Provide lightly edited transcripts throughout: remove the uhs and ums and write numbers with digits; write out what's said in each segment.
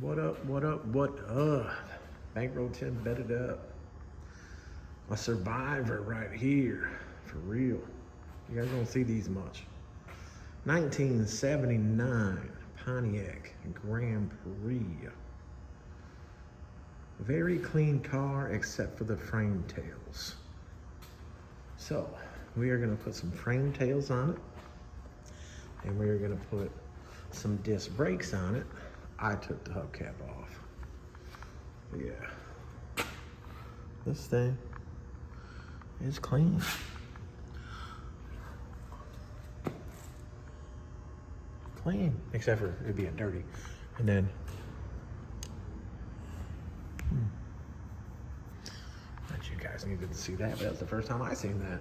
What up, what up, what up? Bankroll 10 bedded up. A survivor right here, for real. You guys don't see these much. 1979 Pontiac Grand Prix. Very clean car except for the frame tails. So, we are gonna put some frame tails on it. And we are gonna put some disc brakes on it. I took the hubcap off. But yeah, this thing is clean. Clean, except for it being dirty. And then, not you guys needed to see that, but that's the first time I seen that.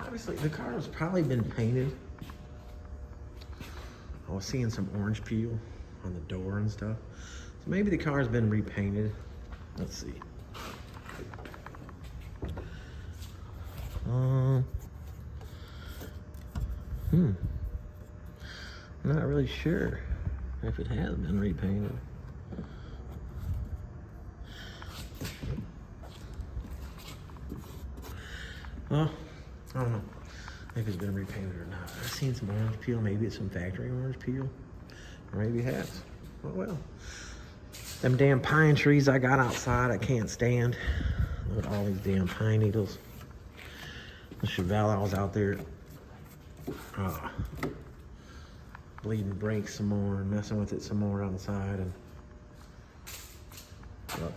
Obviously, the car has probably been painted. I was seeing some orange peel on the door and stuff. So maybe the car's been repainted. Let's see. Not really sure if it has been repainted. Well, I don't know if it's been repainted or not. I've seen some orange peel. Maybe it's some factory orange peel. Or maybe it has. Oh well. Them damn pine trees I got outside, I can't stand. Look at all these damn pine needles. The Chevelle, I was out there bleeding brakes some more and messing with it some more outside. And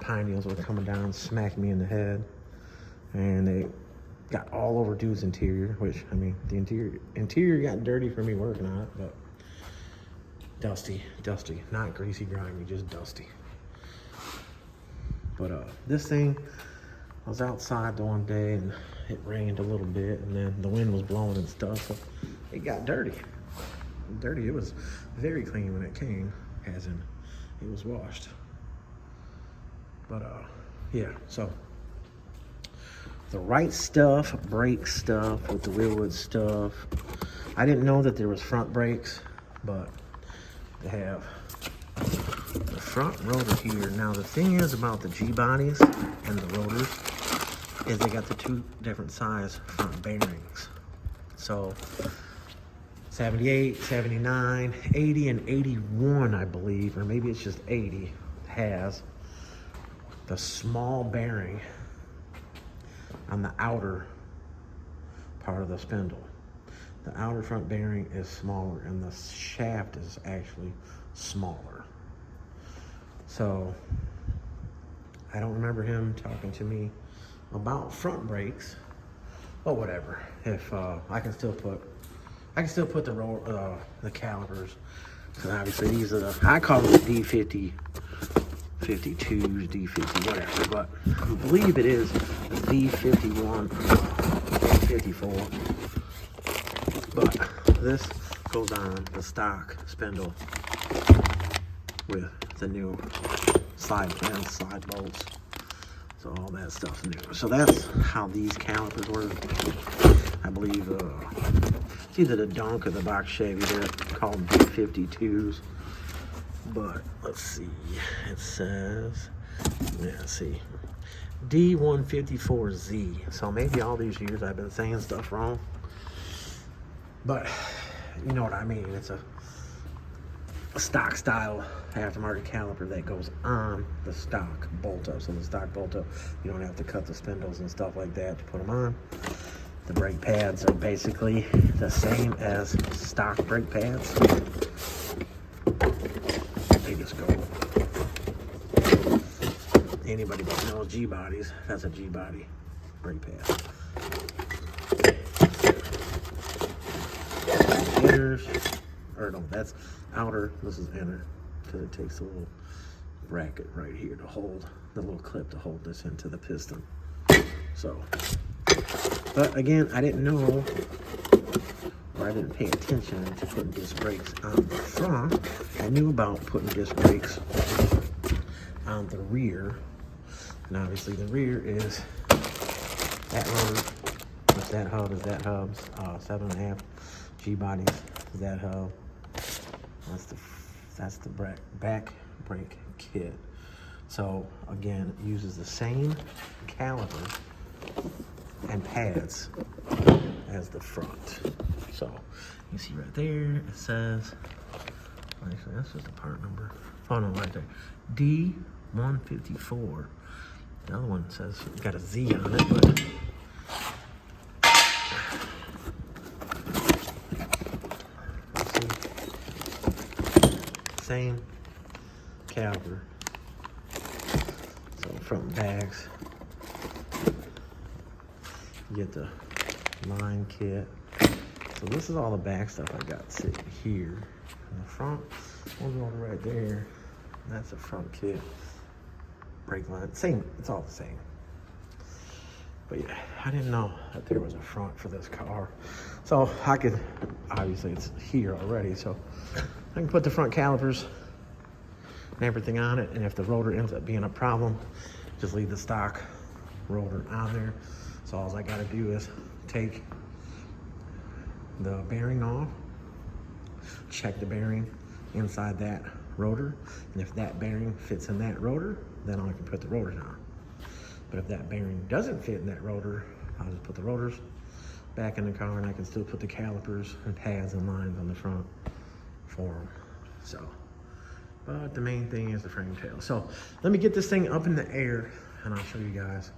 pine needles were coming down, smacking me in the head. And they got all over dude's interior, which, I mean, the interior got dirty for me working on it, but dusty, not greasy, grimy, just dusty. But this thing, I was outside the one day and it rained a little bit and then the wind was blowing and stuff, so it got dirty. It was very clean when it came, as in it was washed. But yeah, so the right stuff, brake stuff with the Willwood stuff. I didn't know that there was front brakes, but they have the front rotor here. Now the thing is about the Gbodies and the rotors is they got the two different size front bearings. So 78, 79, 80, and 81, I believe, or maybe it's just 80, has the small bearing on the outer part of the spindle. The outer front bearing is smaller and the shaft is actually smaller. So I don't remember him talking to me about front brakes, but whatever. If I can still put the calipers, because obviously these are the, I call them the D50 52s, D50, whatever, but I believe it is the D51, D54. But this goes on the stock spindle with the new slide pins, slide bolts. So all that stuff's new. So that's how these calipers work. I believe it's either the Dunk or the box Chevy. They're called D52s. But let's see, it says, yeah, see, D154Z. So maybe all these years I've been saying stuff wrong, but you know what I mean. It's a stock style aftermarket caliper that goes on the stock bolt up. So the stock bolt up, you don't have to cut the spindles and stuff like that to put them on. The brake pads are basically the same as stock brake pads. Anybody that knows Gbodies, that's a Gbody brake pad. Inner, or no, that's outer, this is inner, because it takes a little bracket right here to hold, the little clip to hold this into the piston. So, but again, I didn't know, or I didn't pay attention to putting disc brakes on the front. I knew about putting disc brakes on the rear. And obviously the rear is that rotor, which that hub is that hub's 7.5 Gbodies is that hub. That's the That's the back brake kit. So again, it uses the same caliper and pads as the front. So you see right there, it says, actually that's just a part number. Oh no, right there, D154. The other one says it's got a Z on it, but same caliber. So front bags, you get the line kit. So this is all the back stuff I got sitting here. In the front, one over right there. That's the front kit. Brake line, same, it's all the same. But yeah, I didn't know that there was a front for this car. So I could, obviously it's here already, so I can put the front calipers and everything on it, and if the rotor ends up being a problem, just leave the stock rotor on there. So all I gotta do is take the bearing off, check the bearing inside that rotor, and if that bearing fits in that rotor, then I can put the rotors on. But if that bearing doesn't fit in that rotor, I'll just put the rotors back in the car, and I can still put the calipers and pads and lines on the front for them. So, but the main thing is the frame tail. So let me get this thing up in the air, and I'll show you guys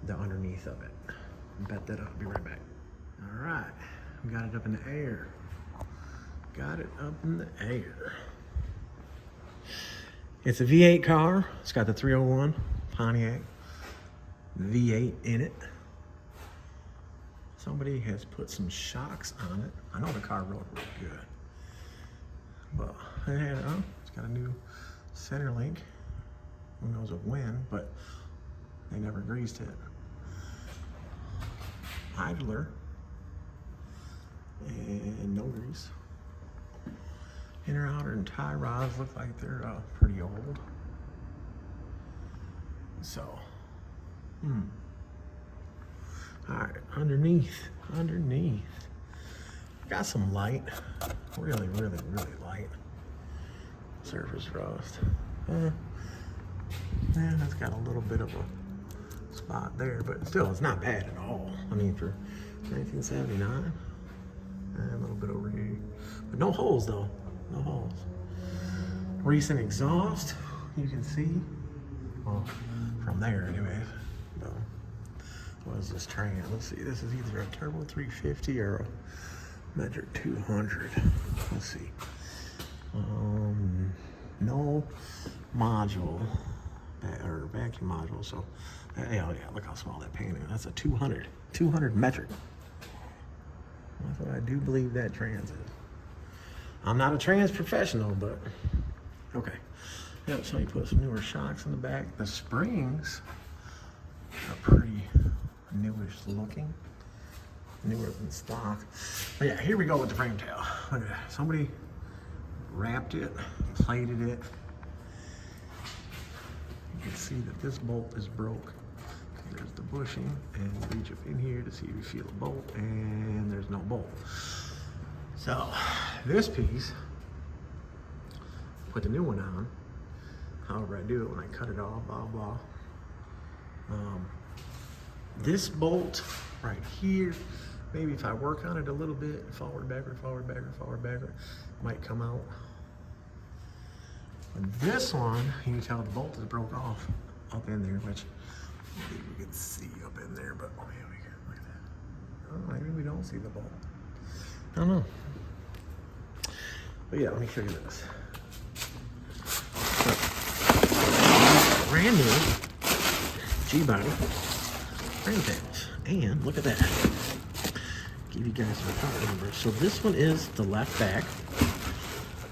the underneath of it. Bet that I'll be right back. All right, we got it up in the air. Got it up in the air. It's a V8 car. It's got the 301 Pontiac V8 in it. Somebody has put some shocks on it. I know the car rode really good. But it's got a new center link. Who knows of when, but they never greased it. Idler. And no grease. Inner, outer, and tie rods look like they're pretty old. So, all right, underneath. Got some light, really light. Surface rust. Yeah, that's got a little bit of a spot there, but still, it's not bad at all. I mean, for 1979, a little bit over here, but no holes though. No holes. Recent exhaust, you can see. Well, from there, anyways. So, what is this Trans? Let's see. This is either a Turbo 350 or a Metric 200. Let's see. No module or vacuum module. So, yeah, look how small that pan is. That's a 200 metric. That's what I do believe that Trans is. I'm not a Trans professional, but okay. Yep, so you put some newer shocks in the back. The springs are pretty newish looking, newer than stock. But yeah, here we go with the frame tail. Look at that. Somebody wrapped it, plated it. You can see that this bolt is broke. There's the bushing, and you reach up in here to see if you feel a bolt, and there's no bolt. So this piece, put the new one on. However I do it when I cut it off, blah, blah. This bolt right here, maybe if I work on it a little bit, forward, backward, might come out. And this one, you can tell the bolt is broke off up in there, which maybe we can see up in there, but oh yeah, we can, look at that. Oh, maybe we don't see the bolt. I don't know. But yeah, let me show you this. Brand new Gbody frame tails. And look at that. Give you guys some part number. So this one is the left back.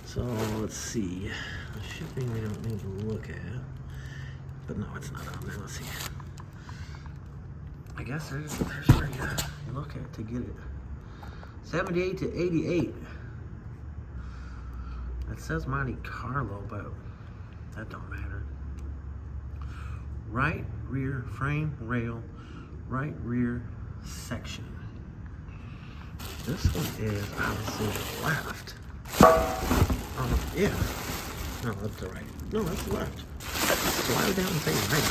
So let's see. The shipping we don't need to look at. But no, it's not on there. Let's see. I guess there's where you look at to get it. 78 to 88. It says Monte Carlo, but that don't matter. Right rear frame rail, right rear section. This one is obviously the left. Yeah. No, that's the right. No, that's the left. Slide it down and say right.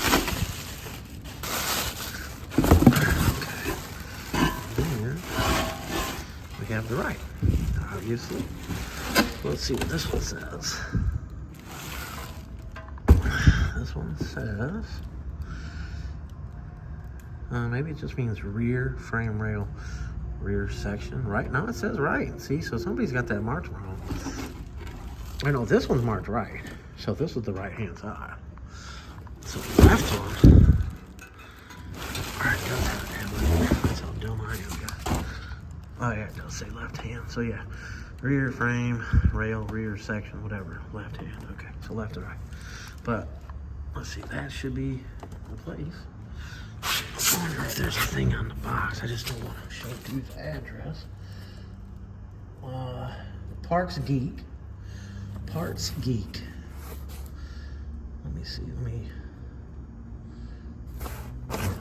Okay. Then we have the right, obviously. Let's see what this one says. This one says, maybe it just means rear frame rail, rear section. Right? No, it says right. See, so somebody's got that marked wrong. I know this one's marked right. So this is the right hand side. So the left one. All right, that's how dumb I am, guys. Oh yeah, it does say left hand. So yeah, rear frame, rail, rear section, whatever. Left hand. Okay, so left and right. But let's see, that should be the place. I wonder if there's a thing on the box. I just don't want to show you the address. Parts Geek. Parts Geek. Let me see. Let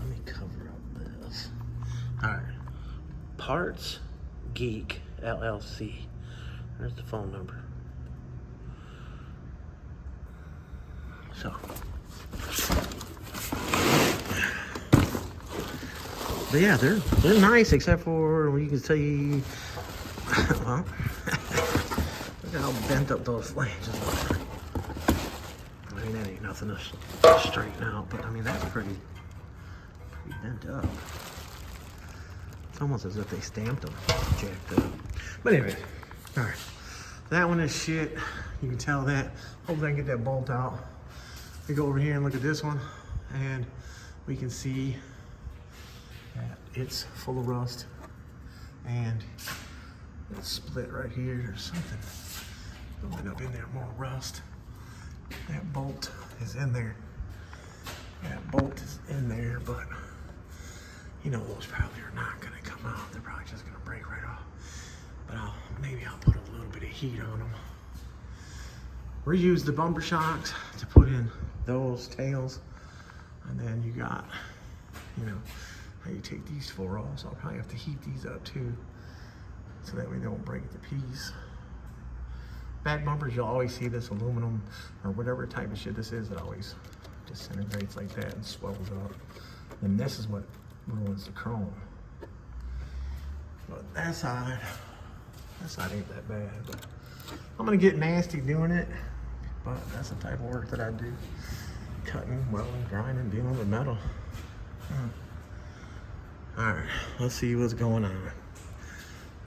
me cover up this. All right. Parts Geek LLC. There's the phone number. So. But yeah, they're nice, except for you can see. Well, look at how bent up those flanges are. I mean, that ain't nothing to straighten out, but I mean that's pretty bent up. It's almost as if they stamped them, jacked up. But anyway, all right. That one is shit. You can tell that. Hopefully I can get that bolt out. We go over here and look at this one, and we can see that it's full of rust, and it's split right here. There's something building up in there, more rust. That bolt is in there. That bolt is in there, but you know those probably are not gonna come out. They're probably just gonna break right off. But maybe I'll put a little bit of heat on them. Reuse the bumper shocks to put in those tails, and then you got, you know, how you take these four off. So I'll probably have to heat these up too, so that way they don't break to piece. Back bumpers, you'll always see this aluminum or whatever type of shit this is. It always disintegrates like that and swells up. And this is what ruins the chrome. But that side ain't that bad. But I'm gonna get nasty doing it. But that's the type of work that I do. Cutting, welding, grinding, dealing with metal. All right, let's see what's going on.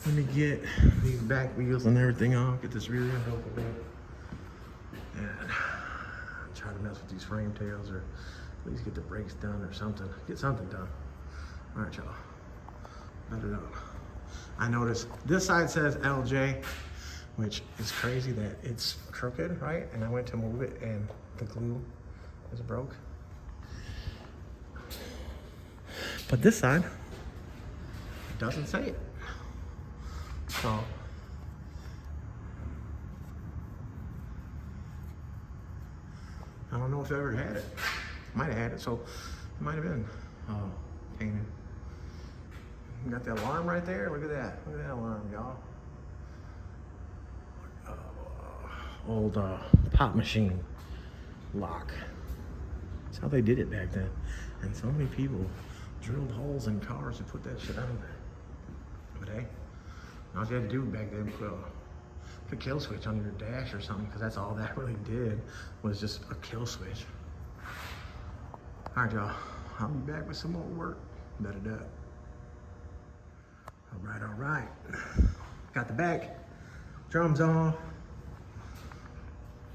Let me get these back wheels and everything off, get this rear end open up, and try to mess with these frame tails, or at least get the brakes done or something. Get something done. All right, y'all. Let it up. I noticed this side says LJ, which is crazy that it's crooked, right? And I went to move it and the glue is broke. But this side doesn't say it. So I don't know if I ever had it. Might have had it, so it might have been painted. You got the alarm right there. Look at that. Look at that alarm, y'all. Old pop machine lock. That's how they did it back then. And so many people drilled holes in cars to put that shit on there. But hey, all you had to do back then was put a kill switch on your dash or something, because that's all that really did, was just a kill switch. All right, y'all. I'll be back with some more work. Better that. All right. Got the back drums off.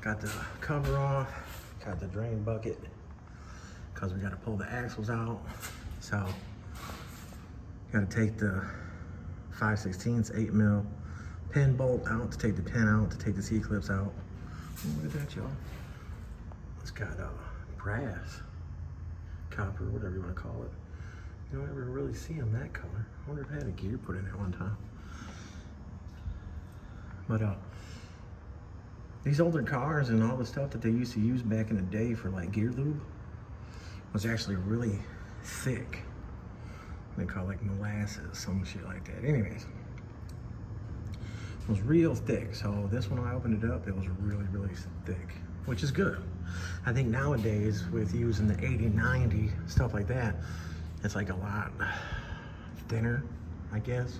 Got the cover off. Got the drain bucket, because we got to pull the axles out. So, got to take the 5/16 8 mil pin bolt out to take the pin out, to take the C-clips out. Oh, look at that, y'all. It's got brass, copper, whatever you want to call it. You don't ever really see them that color. I wonder if I had a gear put in it one time. But these older cars and all the stuff that they used to use back in the day for like gear lube was actually really thick. They call it like molasses, some shit like that. Anyways, was real thick. So this one, I opened it up, it was really, really thick, which is good. I think nowadays with using the 80-90, stuff like that, it's like a lot thinner, I guess.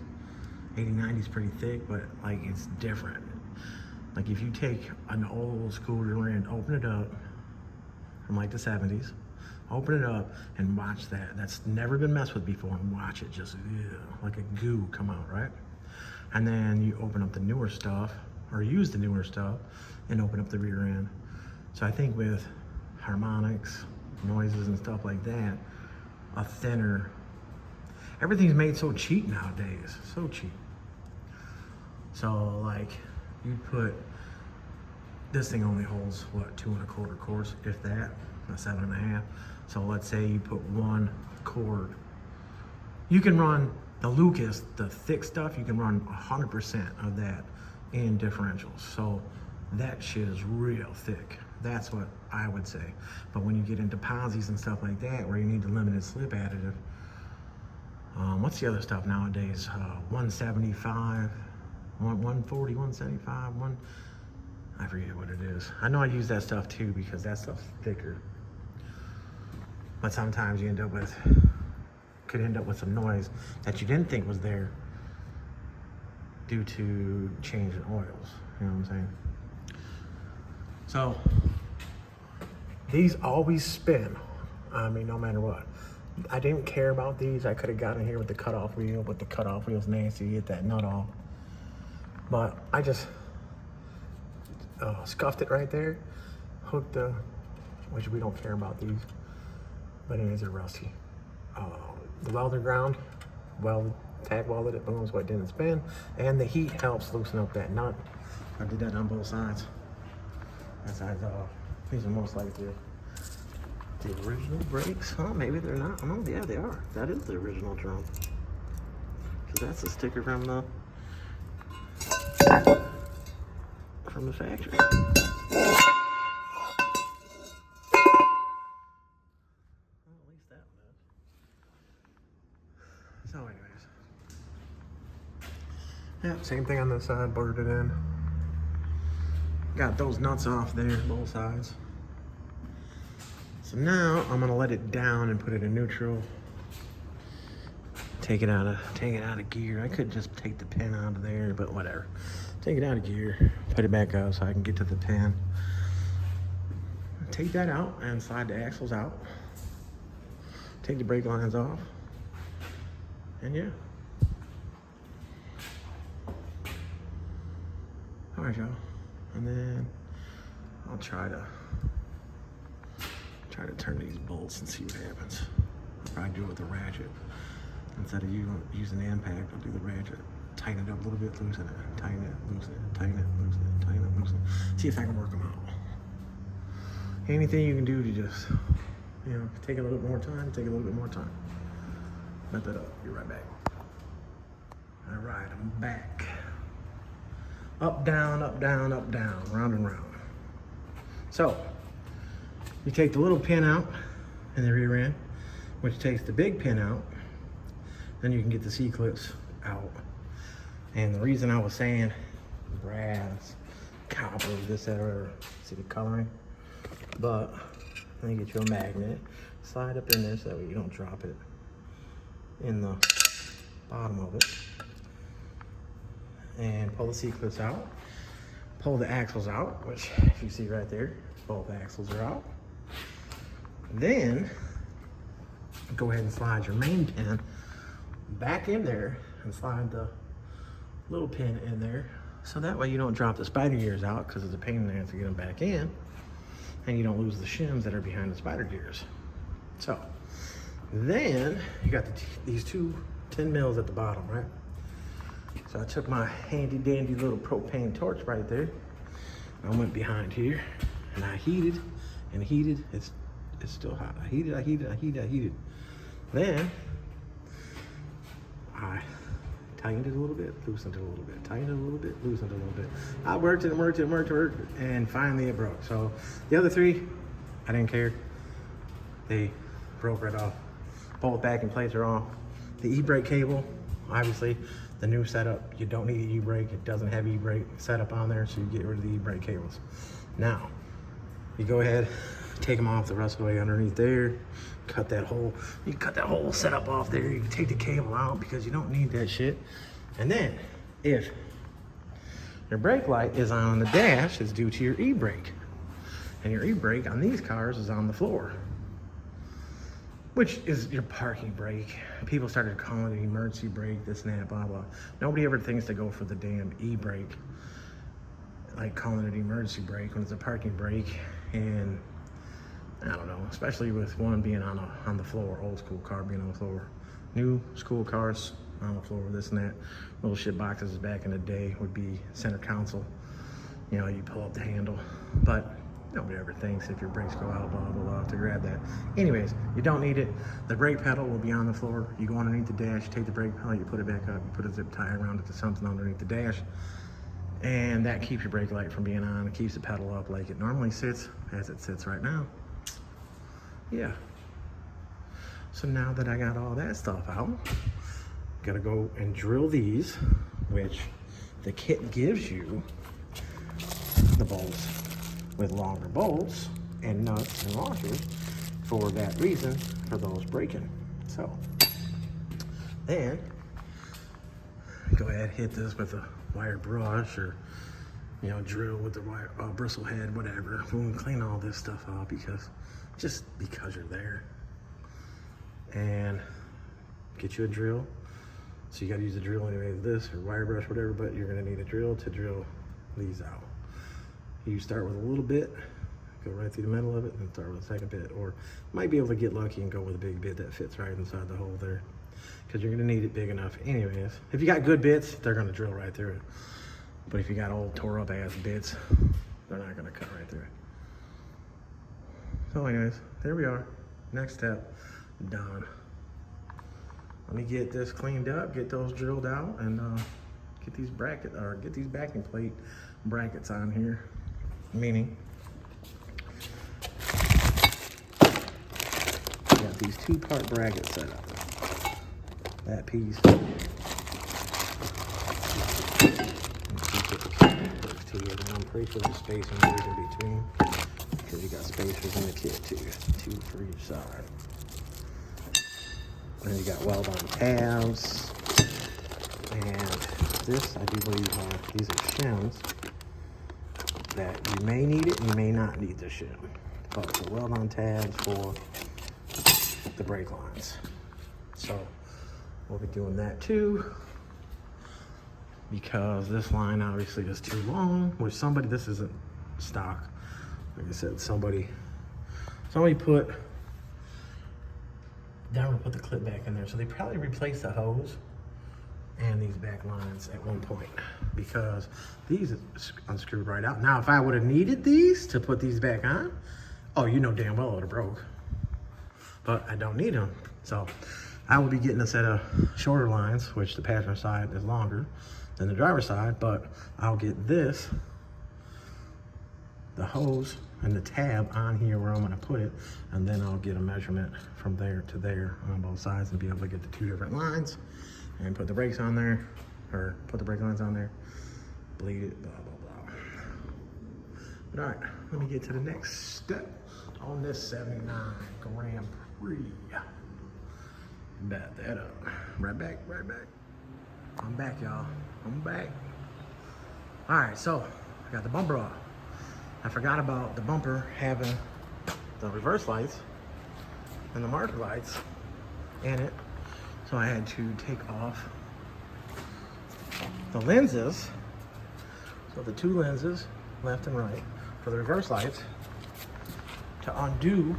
80-90 is pretty thick, but like it's different. Like if you take an old school reel and open it up from like the 70s, open it up and watch that. That's never been messed with before, and watch it just like a goo come out, right? And then you open up the newer stuff, or use the newer stuff, and open up the rear end. So I think with harmonics, noises and stuff like that, a thinner, everything's made so cheap nowadays, so cheap. So like you put, this thing only holds what, 2 1/4 quarts, if that, a 7.5. So let's say you put 1 cord. You can run the Lucas, the thick stuff, you can run 100% of that in differentials. So that shit is real thick. That's what I would say. But when you get into posies and stuff like that, where you need the limited slip additive, what's the other stuff nowadays? 175, 140, 175, I forget what it is. I know I use that stuff too because that stuff's thicker. But sometimes you could end up with some noise that you didn't think was there due to change in oils. You know what I'm saying? So these always spin. I mean, no matter what. I didn't care about these. I could have gotten here with the cutoff wheel, but the cutoff wheel's nasty. You get that nut off. But I just scuffed it right there. Hooked which we don't care about these. But anyways, they're rusty. The welder ground, tag welded it, boom, so it didn't spin. And the heat helps loosen up that nut. I did that on both sides. That side's off. These are most likely the original brakes. Huh, maybe they're not. Oh, yeah, they are. That is the original drum. Because that's the sticker from the factory. So anyways, yeah, same thing on this side, boarded it in. Got those nuts off there, both sides. So now I'm gonna let it down and put it in neutral. Take it out of gear. I could just take the pin out of there, but whatever. Take it out of gear, put it back up so I can get to the pin. Take that out and slide the axles out. Take the brake lines off. And yeah. All right, y'all. And then I'll try to turn these bolts and see what happens. I'll probably do it with a ratchet. Instead of using the impact, I'll do the ratchet. Tighten it up a little bit, loosen it. Tighten it, loosen it, tighten it, loosen it, tighten it, loosen it. See if I can work them out. Anything you can do to just, take a little bit more time, take a little bit more time. Let that up, be right back. All right, I'm back. Up, down, up, down, up, down, round and round. So, you take the little pin out in the rear end, which takes the big pin out, then you can get the C-clips out. And the reason I was saying brass, copper, this, that, or see the coloring, but then you get you a magnet, slide up in there so that way you don't drop it in the bottom of it, and pull the C-clips out, pull the axles out, which if you see right there, both axles are out. Then go ahead and slide your main pin back in there and slide the little pin in there, so that way you don't drop the spider gears out, because it's a pain in the ass to get them back in, and you don't lose the shims that are behind the spider gears. So then you got these two 10 mils at the bottom, right? So I took my handy dandy little propane torch right there. I went behind here and I heated and heated. It's still hot. I heated. Then I tightened it a little bit, loosened it a little bit, tightened it a little bit, loosened it a little bit. I worked it, and finally it broke. So the other three, I didn't care. They broke right off. Both back in place are off. The e-brake cable, obviously, The new setup, you don't need an e-brake. It doesn't have e-brake setup on there, so you get rid of the e-brake cables. Now, you go ahead, take them off the rest of the way underneath there, cut that whole, you can cut that whole setup off there. You can take the cable out because you don't need that shit. And then, if your brake light is on the dash, it's due to your e-brake. And your e-brake on these cars is on the floor, which is your parking brake. People started calling it emergency brake, this and that, blah, blah. Nobody ever thinks to go for the damn e-brake, like calling it emergency brake when it's a parking brake. And I don't know, especially with one being on the floor, old school car being on the floor. New school cars on the floor, this and that. Little shit boxes back in the day would be center console. You know, you pull up the handle, but nobody ever thinks if your brakes go out, blah, blah, blah, to grab that. Anyways, you don't need it. The brake pedal will be on the floor. You go underneath the dash, you take the brake pedal, you put it back up, you put a zip tie around it to something underneath the dash, and that keeps your brake light from being on. It keeps the pedal up like it normally sits, as it sits right now. Yeah. So now that I got all that stuff out, gotta go and drill these, which the kit gives you the bolts with longer bolts and nuts and washers for that reason, for those breaking. So then go ahead, hit this with a wire brush, or you know, drill with the wire bristle head, whatever. Boom, clean all this stuff out because you're there. And get you a drill. So you got to use a drill anyway, this or wire brush, whatever, but you're going to need a drill to drill these out. You start with a little bit, go right through the middle of it, and start with a second bit. Or you might be able to get lucky and go with a big bit that fits right inside the hole there, because you're going to need it big enough anyways. If you got good bits, they're going to drill right through it. But if you got old tore up ass bits, they're not going to cut right through it. So anyways, there we are. Next step, done. Let me get this cleaned up, get those drilled out, and get these backing plate brackets on here. Meaning, I got these 2-part brackets set up. That piece. And I'm pretty sure there's spacing in between, because you got spacers in the kit too, 2 for each side. And you got weld-on tabs, and this I do believe these are shims that you may need it and you may not need the shim. But the weld-on tabs for the brake lines. So we'll be doing that too, because this line obviously is too long. Which this isn't stock. Like I said, somebody put. Down to put the clip back in there. So they probably replaced the hose and these back lines at one point, because these unscrewed right out. Now, if I would have needed these to put these back on, oh, you know damn well it would have broke. But I don't need them. So I will be getting a set of shorter lines, which the passenger side is longer than the driver's side, but I'll get this, the hose and the tab on here where I'm going to put it, and then I'll get a measurement from there to there on both sides and be able to get the 2 different lines and put the brakes on there, or put the brake lines on there, bleed it, blah, blah, blah. But all right, let me get to the next step on this 79 Grand Prix. Bat that up. Right back. I'm back, y'all. I'm back. All right, so I got the bumper off. I forgot about the bumper having the reverse lights and the marker lights in it. So I had to take off the lenses. So the 2 lenses, left and right, for the reverse lights, to undo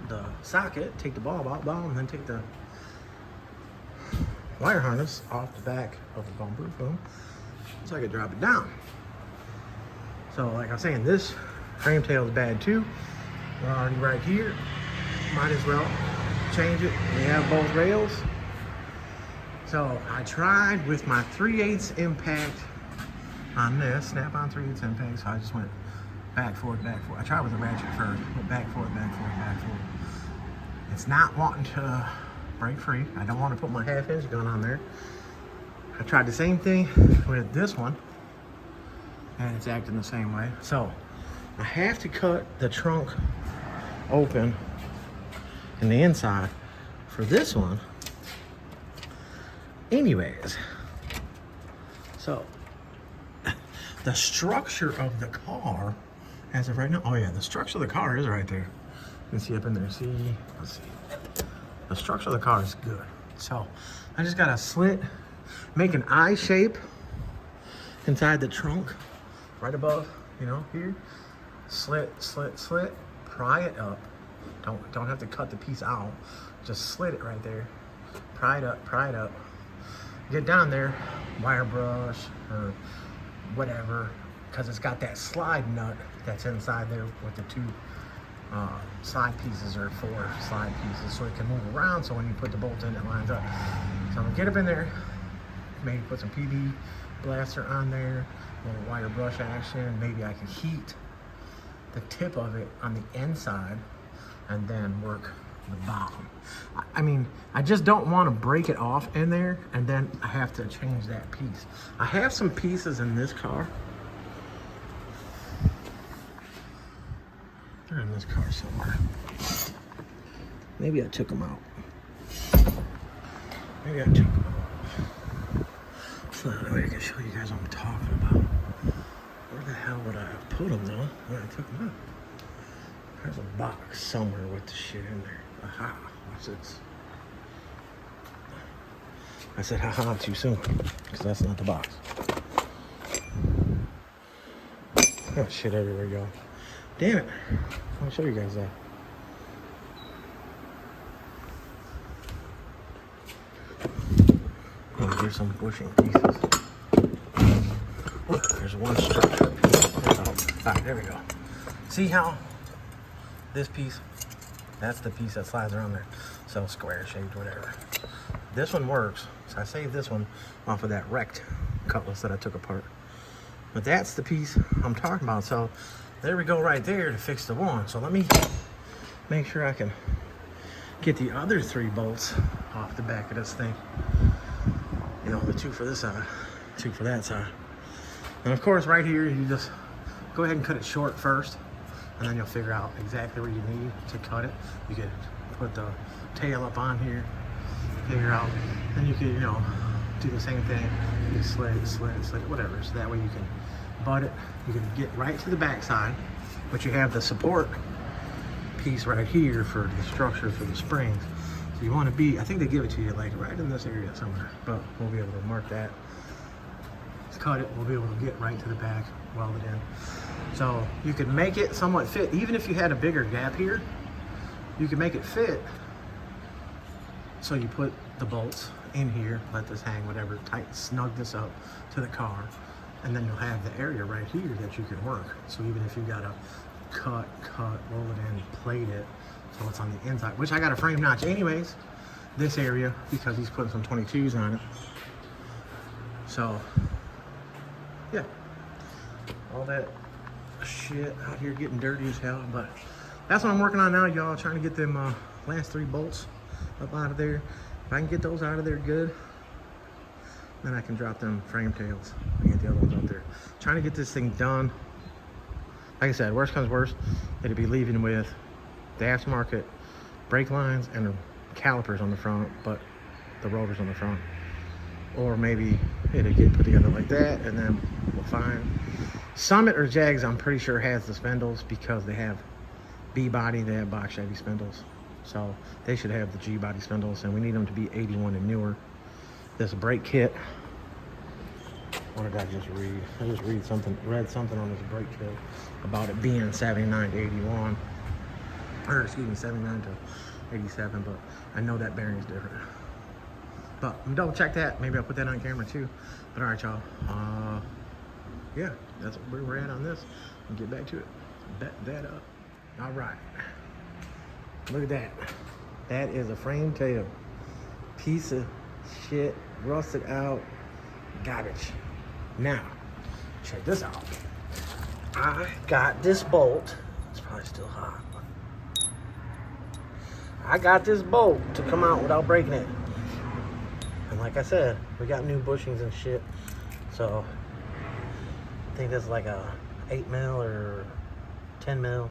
the socket, take the bulb out, and then take the wire harness off the back of the bumper, boom, so I could drop it down. So like I was saying, this frame tail is bad too. We're already right here. Might as well change it. We have both rails. So I tried with my 3/8 impact on this, snap-on 3/8 impact, so I just went back, forward. I tried with the ratchet first, went back, forward. It's not wanting to break free. I don't want to put my half-inch gun on there. I tried the same thing with this one, and it's acting the same way. So I have to cut the trunk open in the inside for this one anyways. So the structure of the car as of right now, oh yeah, the structure of the car is right there. You can see up in there, see, let's see. The structure of the car is good. So I just got to slit, make an I shape inside the trunk, right above, you know, here. Slit, slit, slit, pry it up. Don't have to cut the piece out. Just slit it right there. Pry it up, pry it up. Get down there, wire brush or whatever, because it's got that slide nut that's inside there with the two slide pieces, or 4 slide pieces, so it can move around, so when you put the bolt in, it lines up. So I'm gonna get up in there, maybe put some PB blaster on there, a little wire brush action. Maybe I can heat the tip of it on the inside and then work the bottom. I mean, I just don't want to break it off in there and then I have to change that piece. I have some pieces in this car. They're in this car somewhere. Maybe I took them out. Maybe I took them out. So that way I can show you guys what I'm talking about. Where the hell would I have put them though when I took them out? There's a box somewhere with the shit in there. Aha, what's this? I said haha too soon, because that's not the box. Oh, shit everywhere, y'all. Damn it. I'll show you guys that. I'm gonna do some bushing pieces. Oh, there's one structure piece. Alright, there we go. See how this piece, that's the piece that slides around there. So square shaped, whatever. This one works. So I saved this one off of that wrecked cutlass that I took apart. But that's the piece I'm talking about. So there we go right there to fix the one. So let me make sure I can get the other 3 bolts off the back of this thing. You know, the 2 for this side, 2 for that side. And of course right here, you just go ahead and cut it short first. And then you'll figure out exactly where you need to cut it. You can put the tail up on here, figure out, then you can, you know, do the same thing. You slit it, whatever. So that way you can butt it. You can get right to the back side, but you have the support piece right here for the structure for the springs. So you want to be, I think they give it to you like right in this area somewhere, but we'll be able to mark that. Let's cut it, we'll be able to get right to the back, weld it in. So you could make it somewhat fit. Even if you had a bigger gap here, you can make it fit. So you put the bolts in here, let this hang, whatever, tight, snug this up to the car, and then you'll have the area right here that you can work. So even if you gotta cut, roll it in, plate it, so it's on the inside, which I got a frame notch anyways, this area, because he's putting some 22s on it. So, yeah, all that shit out here getting dirty as hell, but that's what I'm working on now, y'all, trying to get them last 3 bolts up out of there. If I can get those out of there good, then I can drop them frame tails and get the other ones out there. Trying to get this thing done. Like I said, worst comes worst, it'd be leaving with the aftermarket brake lines and the calipers on the front, but the rotors on the front. Or maybe it'll get put together like that, and then we'll find Summit or Jags, I'm pretty sure has the spindles because they have B-body, they have box Chevy spindles. So they should have the G-body spindles, and we need them to be 81 and newer. This brake kit, what did I just read? I just read something, read something on this brake kit about it being 79 to 81, or excuse me, 79 to 87, but I know that bearing is different. But I'm double check that. Maybe I'll put that on camera too. But all right, y'all. Yeah, that's where we're at on this. I'll get back to it. Bet that up. All right. Look at that. That is a frame tail. Piece of shit, rusted out garbage. Now, check this out. I got this bolt. It's probably still hot. I got this bolt to come out without breaking it. And like I said, we got new bushings and shit. So I think that's like a 8 mil or 10 mil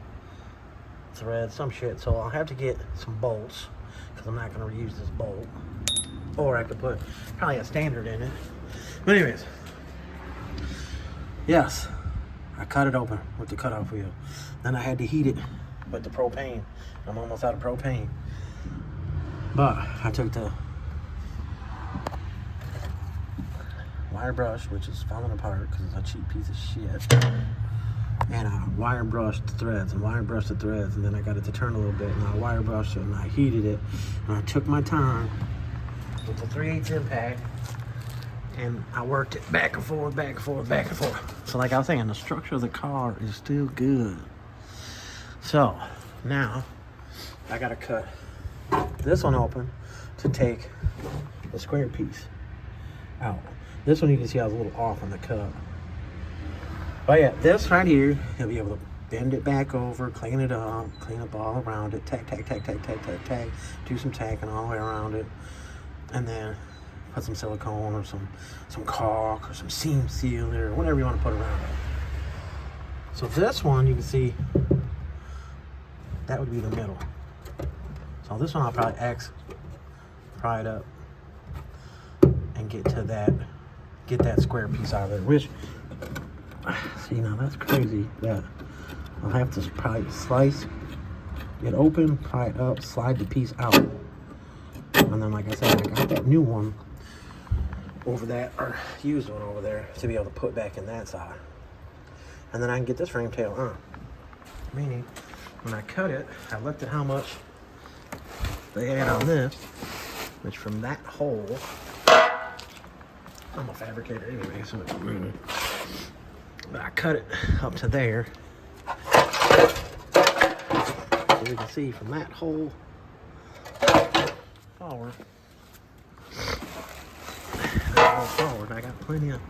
thread, some shit. So I'll have to get some bolts because I'm not going to reuse this bolt. Or I could put probably a standard in it. But anyways, yes, I cut it open with the cutoff wheel. Then I had to heat it with the propane. I'm almost out of propane. But I took the wire brush, which is falling apart because it's a cheap piece of shit. And I wire brushed the threads and wire brushed the threads, and then I got it to turn a little bit, and I wire brushed it and I heated it, and I took my time with the 3/8 impact, and I worked it back and forth, back and forth, back and forth. So like I was saying, the structure of the car is still good. So now I gotta cut this one open to take the square piece out. This one you can see I was a little off on the cut. But yeah, this right here, you'll be able to bend it back over, clean it up, clean up all around it, tack, tack, tack, tack, tack, tack, tack, do some tacking all the way around it, and then put some silicone or some caulk or some seam sealer or whatever you want to put around it. So this one, you can see, that would be the middle. So this one I'll probably pry it up and get that square piece out of there, which, see, now that's crazy that I'll have to probably slice it open, pry it up, slide the piece out. And then, like I said, I got that new one over that, or used one over there to be able to put back in that side. And then I can get this frame tail on. Meaning, when I cut it, I looked at how much they had on this, which from that hole, I'm a fabricator anyway, so it's really, but I cut it up to there. So you can see from that hole forward, I got plenty of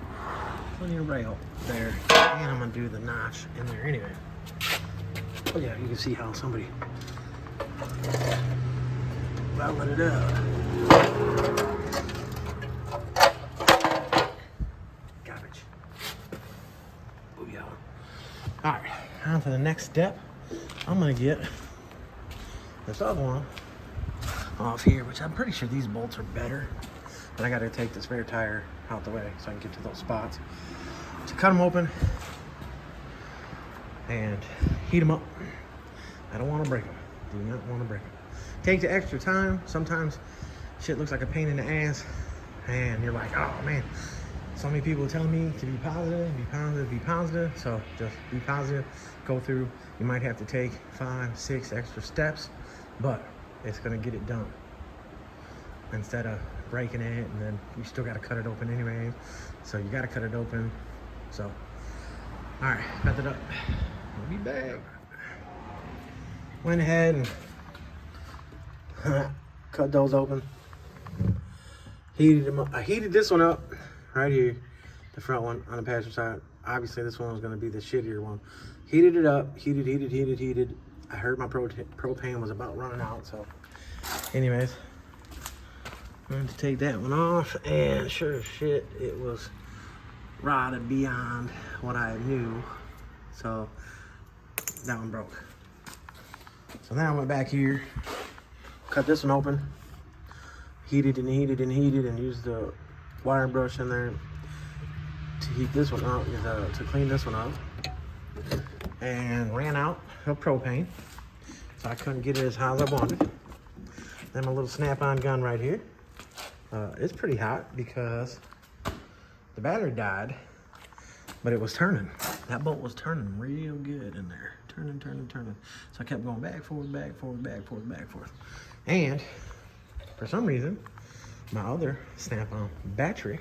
rail there, and I'm gonna do the notch in there anyway. Oh yeah, you can see how somebody welded it up. Garbage. Oh yeah. All right, on to the next step. I'm gonna get this other one off here, which I'm pretty sure these bolts are better. But I gotta take the spare tire out the way so I can get to those spots. To cut them open and heat them up. I don't want to break them. Do not want to break them. Take the extra time. Sometimes shit looks like a pain in the ass, and you're like, oh man, so many people telling me to be positive, be positive, be positive. So just be positive. Go through. You might have to take 5, 6 extra steps, but it's gonna get it done. Instead of breaking it, and then you still got to cut it open anyway. So you got to cut it open. So, all right, cut it up. I'll be back. Went ahead and cut those open. Heated them up. I heated this one up right here, the front one on the passenger side. Obviously, this one was going to be the shittier one. Heated it up. Heated. I heard my propane was about running out. So, anyways, I'm going to take that one off, and sure as shit, it was rotted beyond what I knew. So that one broke. So then I went back here, cut this one open, heated and used the wire brush in there to heat this one up, to clean this one up, and ran out of propane, so I couldn't get it as high as I wanted. Then my little snap-on gun right here. It's pretty hot because the battery died, but it was turning. That bolt was turning real good in there. Turning. So I kept going back, forth. And for some reason, my other snap-on battery,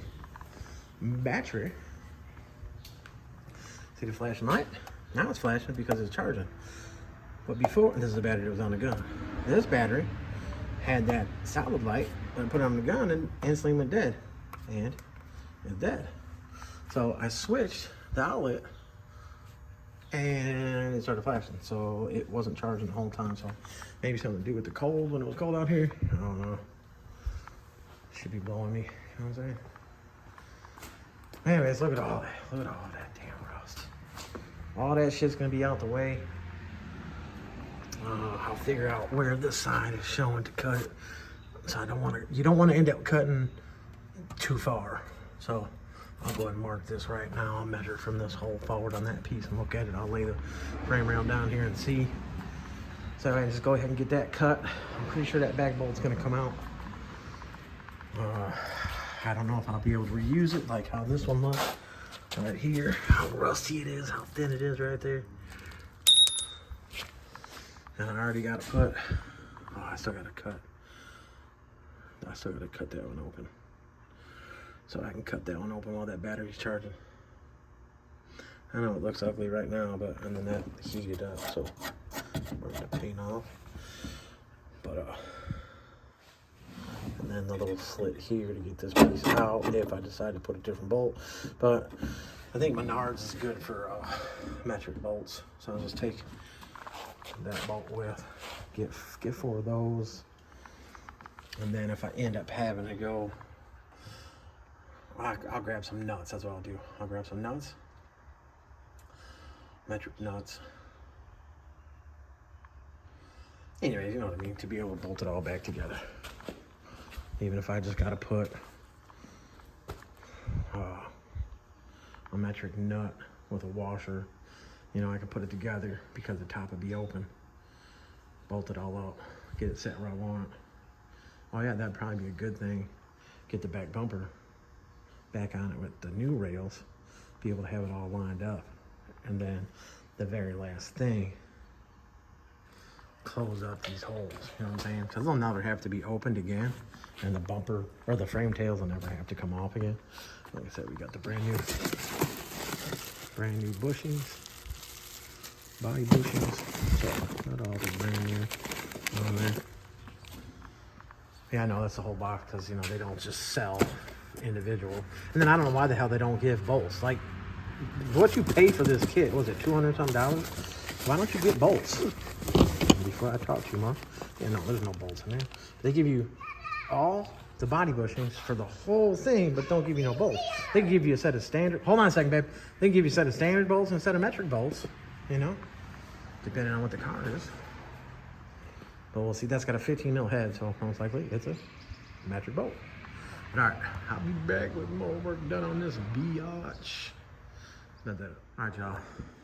see the flashing light? Now it's flashing because it's charging. But before, this is the battery that was on the gun. This battery had that solid light, when I put it on the gun, and instantly went dead. And it's dead. So I switched the outlet, and it started flashing. So it wasn't charging the whole time. So maybe something to do with the cold when it was cold out here. I don't know. Should be blowing me. You know what I'm saying? Anyways, look at all that. Look at all that damn rust. All that shit's gonna be out the way. I'll figure out where this side is showing to cut. So I don't want to. You don't want to end up cutting too far. So I'll go ahead and mark this right now. I'll measure from this hole forward on that piece and look at it. I'll lay the frame rail down here and see. So I just go ahead and get that cut. I'm pretty sure that back bolt's gonna come out. I don't know if I'll be able to reuse it like how this one looks right here. How rusty it is, how thin it is right there. And I already got to put, oh, I still got to cut. I still got to cut that one open. So I can cut that one open while that battery's charging. I know it looks ugly right now, but, and then that heated up, so we're gonna paint off. But, and then the little slit here to get this piece out if I decide to put a different bolt. But I think Menards is good for metric bolts. So I'll just take that bolt width, get 4 of those, and then if I end up having to go, I'll grab some nuts. That's what I'll do. I'll grab some nuts, metric nuts. Anyways, you know what I mean, to be able to bolt it all back together. Even if I just gotta put a metric nut with a washer, you know, I can put it together because the top would be open. Bolt it all up, get it set where I want. Oh yeah, that'd probably be a good thing. Get the back bumper back on it with the new rails, be able to have it all lined up. And then the very last thing, close up these holes, you know what I'm saying? Because they'll never have to be opened again, and the bumper or the frame tails will never have to come off again. Like I said, we got the brand new bushings. Body bushings, so not all the brand new on there. Yeah, I know that's the whole box because, you know, they don't just sell individual. And then I don't know why the hell they don't give bolts. Like, what you pay for this kit, was it $200-something? Why don't you get bolts? Before I talk to you, Mom. Yeah, no, there's no bolts in there. They give you all the body bushings for the whole thing, but don't give you no bolts. They can give you a set of standard, hold on a second, babe. They can give you a set of standard bolts and a set of metric bolts. You know, depending on what the car is. But we'll see, that's got a 15 mil head, so most likely it's a metric bolt. But all right, I'll be back with more work done on this biatch. Not that, all right, y'all.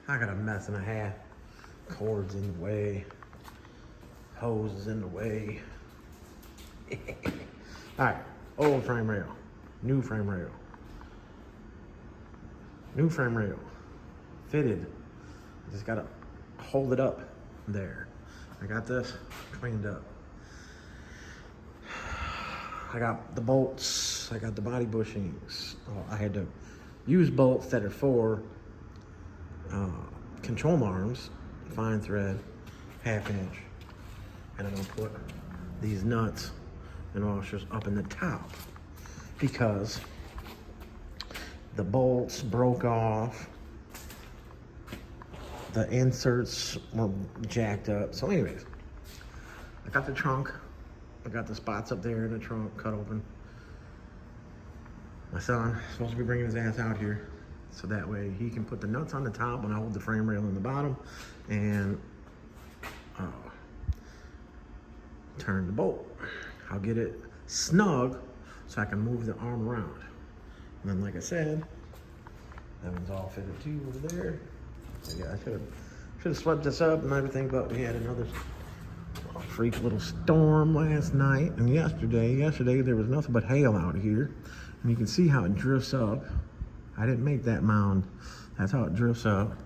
I got a mess and a half. Cords in the way. Hoses in the way. All right, old frame rail, new frame rail. New frame rail, fitted. Just gotta hold it up there. I got this cleaned up. I got the bolts, I got the body bushings. Oh, I had to use bolts that are for control arms, fine thread, 1/2 inch. And I'm gonna put these nuts and washers up in the top because the bolts broke off. The inserts were jacked up. So anyways, I got the trunk. I got the spots up there in the trunk cut open. My son is supposed to be bringing his ass out here, so that way he can put the nuts on the top when I hold the frame rail in the bottom and turn the bolt. I'll get it snug so I can move the arm around. And then, like I said, that one's all fitted too over there. So yeah, I should have swept this up and everything, but we had another freak little storm last night and yesterday. Yesterday there was nothing but hail out here, and you can see how it drifts up. I didn't make that mound. That's how it drifts up.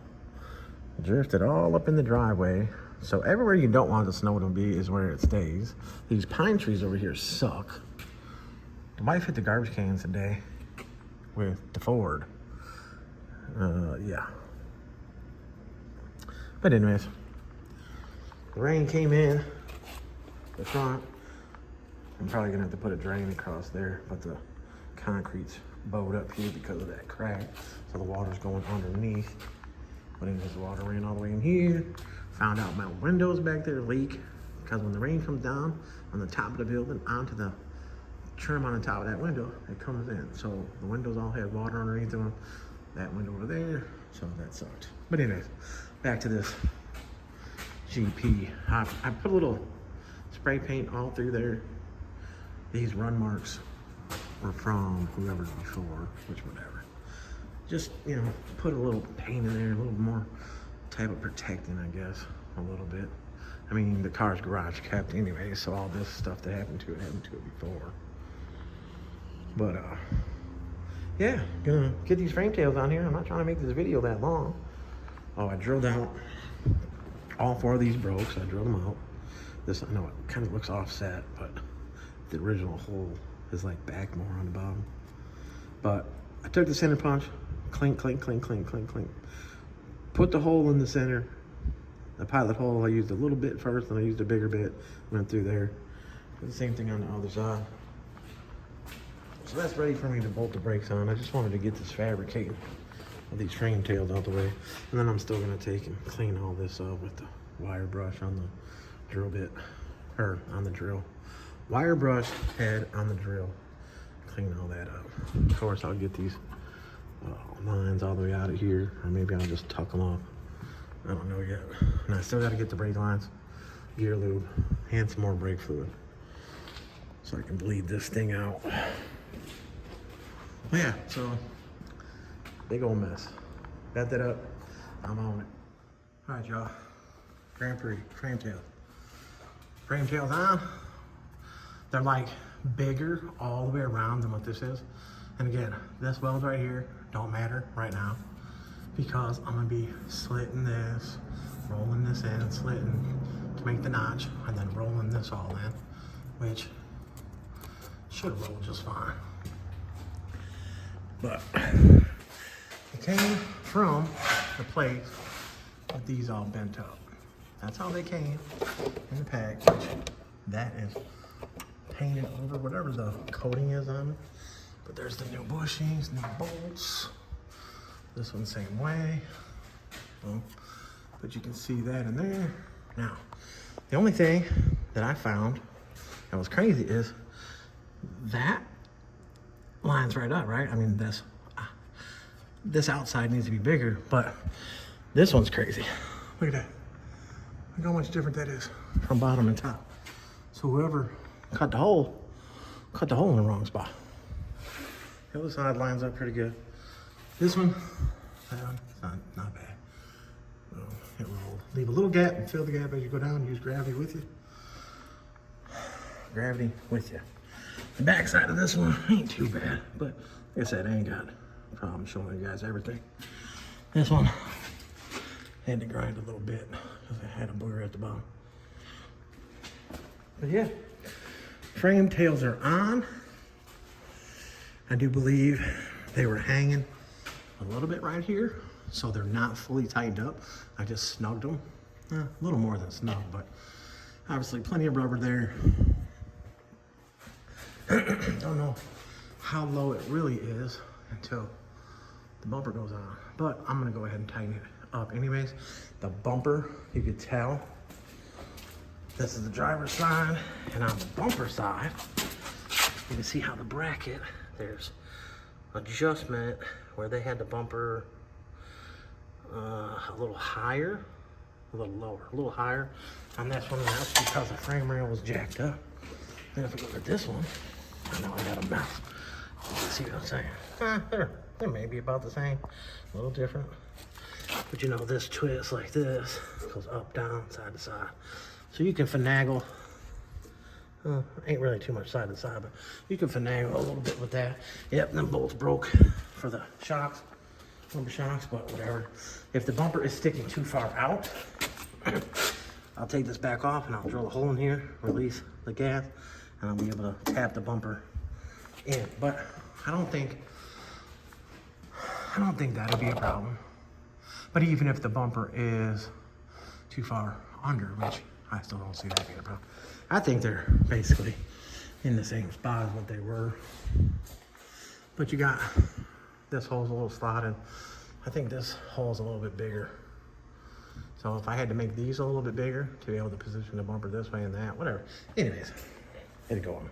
It drifted all up in the driveway. So everywhere you don't want the snow to be is where it stays. These pine trees over here suck. The wife hit the garbage cans today with the Ford. Yeah. But anyways, the rain came in the front. I'm probably gonna have to put a drain across there, but the concrete's bowed up here because of that crack. So the water's going underneath. But anyways, the water ran all the way in here. Found out my windows back there leak because when the rain comes down on the top of the building onto the trim on the top of that window, it comes in. So the windows all had water underneath them. That window over there, so that sucked. But anyways, back to this GP. I put a little spray paint all through there. These run marks were from whoever before, which whatever. Just, you know, put a little paint in there, a little more type of protecting, I guess, a little bit. I mean, the car's garage kept anyway, so all this stuff that happened to it before. But, yeah, gonna get these frame tails on here. I'm not trying to make this video that long. Oh, I drilled out all 4 of these broke, so I drilled them out. This, I know it kind of looks offset, but the original hole is like back more on the bottom. But I took the center punch, clink, clink, clink, clink, clink, clink. Put the hole in the center. The pilot hole, I used a little bit first, and I used a bigger bit. Went through there. Did the same thing on the other side. So that's ready for me to bolt the brakes on. I just wanted to get this fabricating of these frame tails out the way. And then I'm still gonna take and clean all this up with the wire brush on the drill bit, or on the drill. Wire brush head on the drill. Clean all that up. Of course, I'll get these lines all the way out of here, or maybe I'll just tuck them off. I don't know yet. And I still gotta get the brake lines, gear lube, and some more brake fluid, so I can bleed this thing out. But yeah, so big old mess. Bent it up. I'm on it. All right, y'all. Grand Prix frame tails. Frame tails on. They're like bigger all the way around than what this is. And again, this weld right here don't matter right now because I'm gonna be slitting this, rolling this in, slitting to make the notch, and then rolling this all in, which should roll just fine. But it came from the place with these all bent up. That's how they came in the package. That is painted over whatever the coating is on it. But there's the new bushings, new bolts. This one same way. But you can see that in there. Now, the only thing that I found that was crazy is that lines right up, right? I mean, this outside needs to be bigger, but this one's crazy. Look at that. Look how much different that is from bottom and top. So whoever cut the hole in the wrong spot. The other side lines up pretty good. This one, not bad. It will leave a little gap and fill the gap as you go down. Use gravity with you. Gravity with you. The back side of this one ain't too bad, but like I said, I ain't got a problem showing you guys everything. This one had to grind a little bit because I had a booger at the bottom. But yeah, frame tails are on. I do believe they were hanging a little bit right here, so they're not fully tightened up. I just snugged them, a little more than snug, but obviously plenty of rubber there. Don't know how low it really is until the bumper goes on, but I'm gonna go ahead and tighten it up anyways. The bumper, you could tell, this is the driver's side, and on the bumper side, you can see how the bracket, there's adjustment where they had the bumper a little higher, a little lower, a little higher on this one, and that's because the frame rail was jacked up. Then if we look at this one, I know I got a mess. You can see what I'm saying. They're maybe about the same, a little different. But you know, this twist like this goes up, down, side to side. So you can finagle, ain't really too much side to side, but you can finagle a little bit with that. Yep, them bolts broke for the shocks, bumper shocks, but whatever. If the bumper is sticking too far out, I'll take this back off and I'll drill a hole in here, release the gas, and I'll be able to tap the bumper in. But I don't think that'll be a problem. But even if the bumper is too far under, which I still don't see that being a problem. I think they're basically in the same spot as what they were. But you got, this hole's a little slotted. I think this hole's a little bit bigger So if I had to make these a little bit bigger to be able to position the bumper this way and that, whatever. Anyways, it'd go on.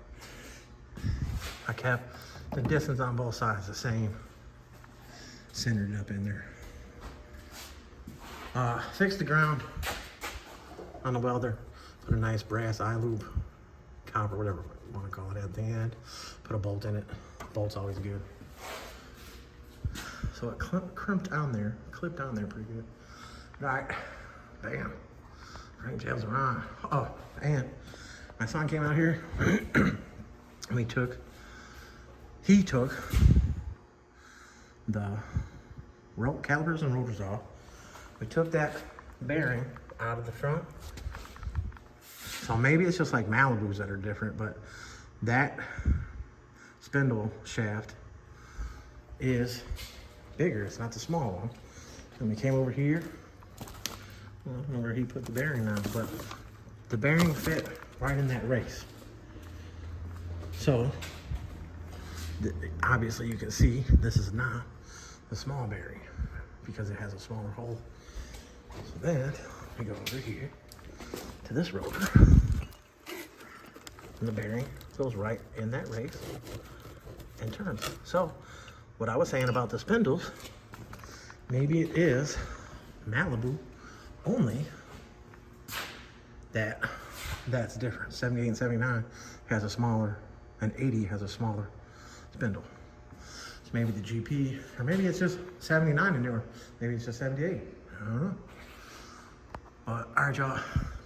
I kept the distance on both sides the same, centered up in there. Fixed the ground on the welder, put a nice brass eye loop, copper, whatever you want to call it, at the end. Put a bolt in it. Bolt's always good. So it clipped on there pretty good. Right, bam, cranktails are on. Oh, and my son came out here and he took the calipers and rotors off. We took that bearing out of the front. So maybe it's just like Malibus that are different, but that spindle shaft is bigger. It's not the small one. And we came over here. I don't know where he put the bearing on, but the bearing fit right in that race. So obviously you can see this is not the small bearing because it has a smaller hole. So then we go over here to this rotor, and the bearing goes right in that race and turns. So what I was saying about the spindles, maybe it is Malibu only that's different. 78 and 79 has a smaller, and 80 has a smaller spindle. So maybe the GP, or maybe it's just 79 and newer. Maybe it's just 78. I don't know. All right, y'all.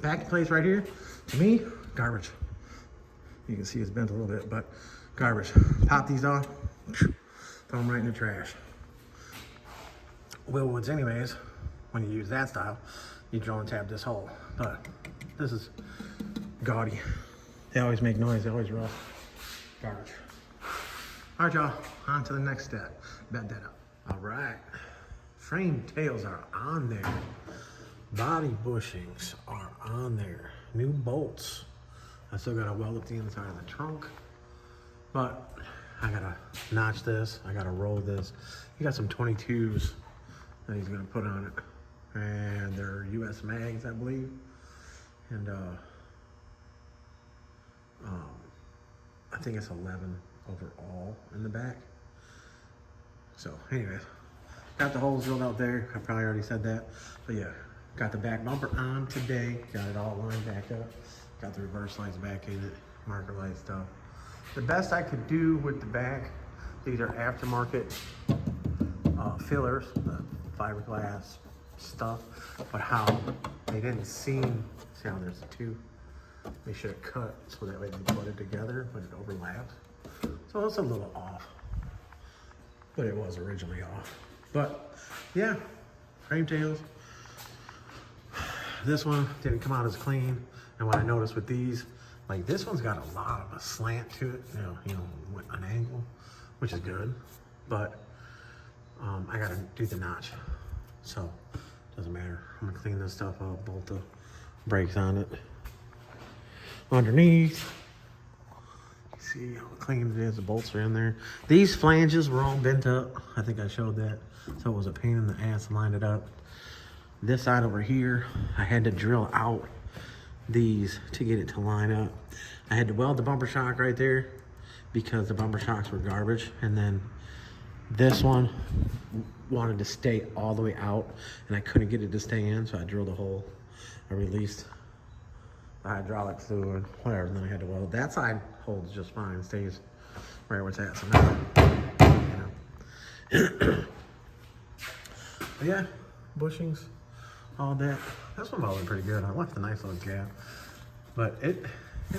Back in place right here. To me, garbage. You can see it's bent a little bit, but garbage. Pop these off, throw them right in the trash. Willwoods anyways, when you use that style, you drill and tap this hole. But this is Gbody. They always make noise, they always rough. Garbage. All right, y'all, on to the next step. Bend that up. All right, frame tails are on there. Body bushings are on there. New bolts. I still gotta weld up the inside of the trunk, but I gotta notch this. I gotta roll this. He got some 22s that he's gonna put on it. And they're US mags, I believe. And I think it's 11 overall in the back. So anyways, got the holes drilled out there. I probably already said that, but yeah, got the back bumper on today. Got it all lined back up. Got the reverse lights back in it, marker light stuff. The best I could do with the back, these are aftermarket fillers, the fiberglass stuff, but how they didn't seam. See how there's the two? They should have cut so that way they put it together, but it overlaps. So it's a little off, but it was originally off. But yeah, frame tails. This one didn't come out as clean. And what I noticed with these, like this one's got a lot of a slant to it, you know, with an angle, which is good. But I gotta do the notch, so doesn't matter. I'm gonna clean this stuff up, bolt the brakes on it. Underneath, you see how clean it is. The bolts are in there. These flanges were all bent up. I think I showed that. So it was a pain in the ass to line it up. This side over here, I had to drill out these to get it to line up. I had to weld the bumper shock right there because the bumper shocks were garbage, and then this one wanted to stay all the way out and I couldn't get it to stay in, so I drilled a hole. I released the hydraulic fluid, whatever, and then I had to weld. That side holds just fine, stays right where it's at. So now, you know. But yeah, bushings, all that. This one welded pretty good. I left a nice little gap, but it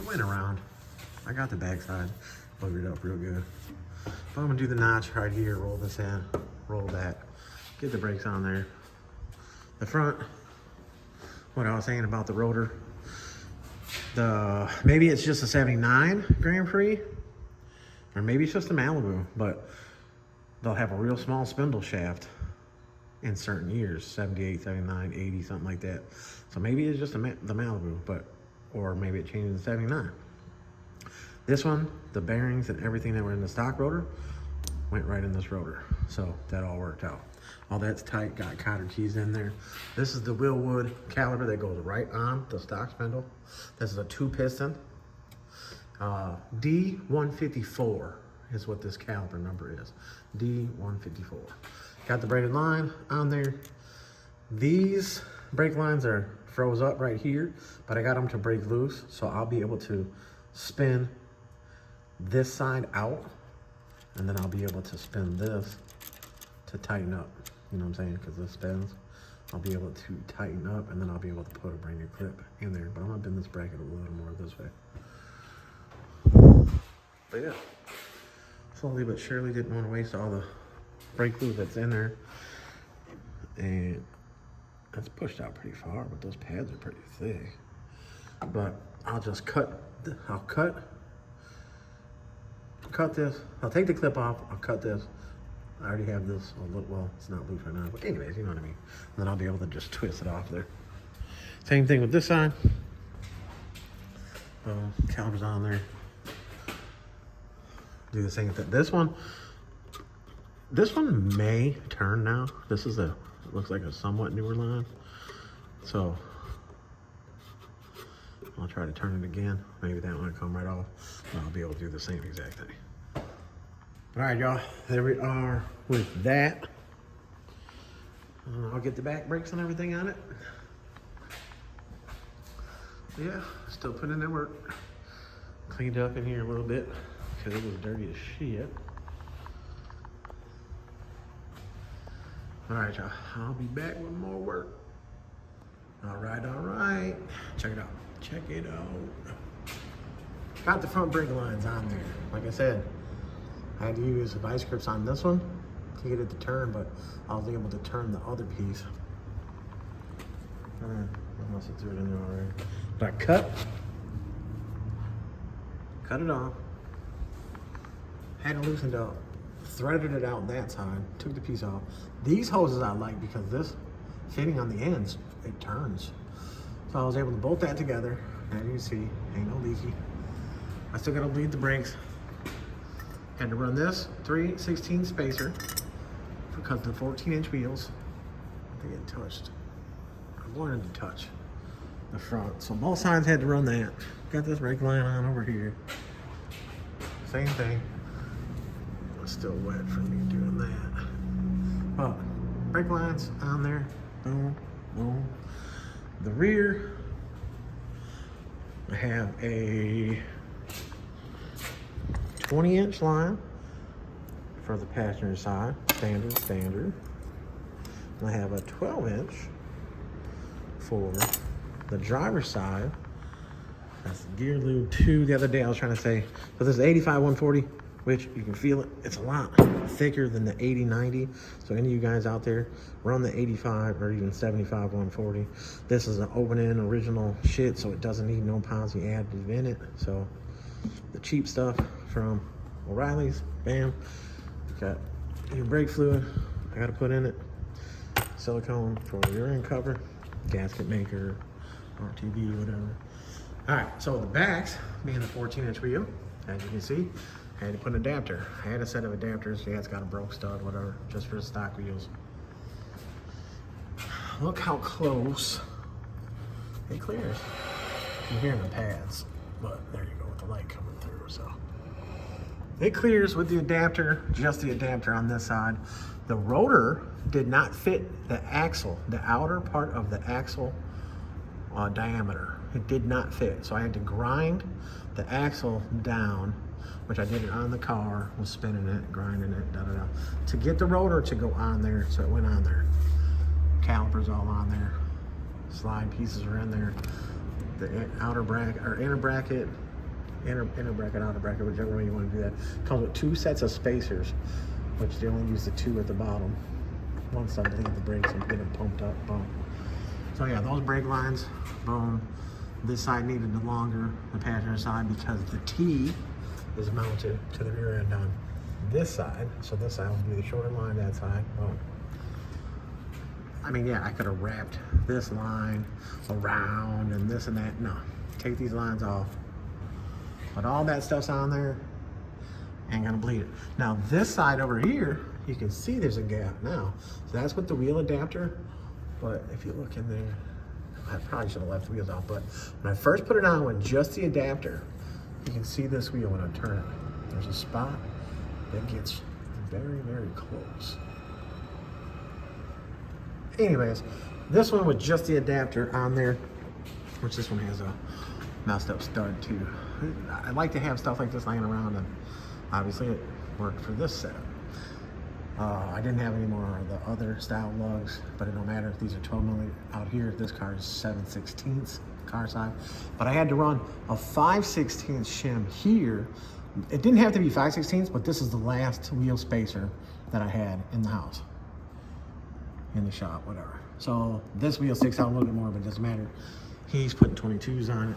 went around. I got the backside buggered up real good. But I'm gonna do the notch right here, roll this in, roll that, get the brakes on there. The front, what I was saying about the rotor, maybe it's just a 79 Grand Prix, or maybe it's just a Malibu, but they'll have a real small spindle shaft in certain years, 78, 79, 80, something like that. So maybe it's just the Malibu, or maybe it changed in 79. This one, the bearings and everything that were in the stock rotor went right in this rotor. So that all worked out. All that's tight, got cotter keys in there. This is the Willwood caliper that goes right on the stock spindle. This is a 2-piston. D154 is what this caliper number is. D154. Got the braided line on there. These brake lines are froze up right here, but I got them to break loose, so I'll be able to spin this side out, and then I'll be able to spin this to tighten up. You know what I'm saying? Because this spins. I'll be able to tighten up, and then I'll be able to put a brand new clip in there. But I'm gonna bend this bracket a little more this way. But yeah, slowly but surely, didn't want to waste all the brake fluid that's in there. And that's pushed out pretty far, but those pads are pretty thick. But I'll just cut this. I'll take the clip off, I'll cut this. I already have this, well, it's not loose right now, but anyways, you know what I mean. And then I'll be able to just twist it off there. Same thing with this side. Caliper's on there. Do the same thing. This one may turn now. This is it looks like a somewhat newer line. So I'll try to turn it again. Maybe that one will come right off. But I'll be able to do the same exact thing. All right, y'all, there we are with that. I'll get the back brakes and everything on it. Yeah, still putting in that work. Cleaned up in here a little bit because it was dirty as shit. All right, y'all, I'll be back with more work. All right. Check it out. Got the front brake lines on there. Like I said, I had to use vice grips on this one to get it to turn, but I was able to turn the other piece. I must have threw it in there already. But I cut it off, had it loosened up, threaded it out that side, took the piece off. These hoses I like because this fitting on the ends, it turns. So I was able to bolt that together. As you can see, ain't no leaky. I still gotta bleed the brakes. Had to run this 3/16 spacer because the 14-inch wheels, they get touched. I wanted to touch the front, so both sides had to run that. Got this brake line on over here. Same thing. It's still wet for me doing that. But brake lines on there. Boom, boom. The rear, I have a 20-inch line for the passenger side, standard. And I have a 12-inch for the driver's side. That's gear lube 2. The other day I was trying to say, so this is 85-140, which you can feel it. It's a lot thicker than the 80-90. So any of you guys out there, run the 85 or even 75-140. This is an open-end original shit, so it doesn't need no posi additive in it. So the cheap stuff from O'Reilly's, bam. Got your brake fluid, I gotta put in it. Silicone for the rear end cover, gasket maker, RTV, whatever. All right, so the backs, being the 14-inch wheel, as you can see, I had to put an adapter. I had a set of adapters. Yeah, it's got a broke stud, whatever, just for the stock wheels. Look how close it clears. You're hearing the pads, but there you go with the light coming through, so. It clears with the adapter, just the adapter on this side. The rotor did not fit the axle, the outer part of the axle diameter. It did not fit, so I had to grind the axle down, which I did it on the car, was spinning it, grinding it, to get the rotor to go on there, so it went on there. Calipers all on there. Slide pieces are in there. The outer bracket, or inner bracket, inner bracket, outer bracket, whichever way you want to do that. Comes with 2 sets of spacers, which they only use the 2 at the bottom. Once I bleed the brakes and get them pumped up, boom. So yeah, those brake lines, boom. This side needed the longer, the passenger side, because the T is mounted to the rear end on this side. So this side will be the shorter line, that side, boom. I mean, yeah, I could have wrapped this line around and this and that. No, take these lines off. But all that stuff's on there, ain't gonna bleed it. Now this side over here, you can see there's a gap now. So that's with the wheel adapter. But if you look in there, I probably should have left the wheels out, but when I first put it on with just the adapter, you can see this wheel when I turn it. There's a spot that gets very, very close. Anyways, this one with just the adapter on there, which this one has a messed up stud too. I like to have stuff like this laying around, and obviously it worked for this setup. I didn't have any more of the other style lugs, but it don't matter if these are 12 millimeter out here. This car is 7/16 car side, but I had to run a 5/16 shim here. It didn't have to be 5/16, but this is the last wheel spacer that I had in the house, in the shop, whatever. So this wheel sticks out a little bit more, but it doesn't matter. He's putting 22s on it.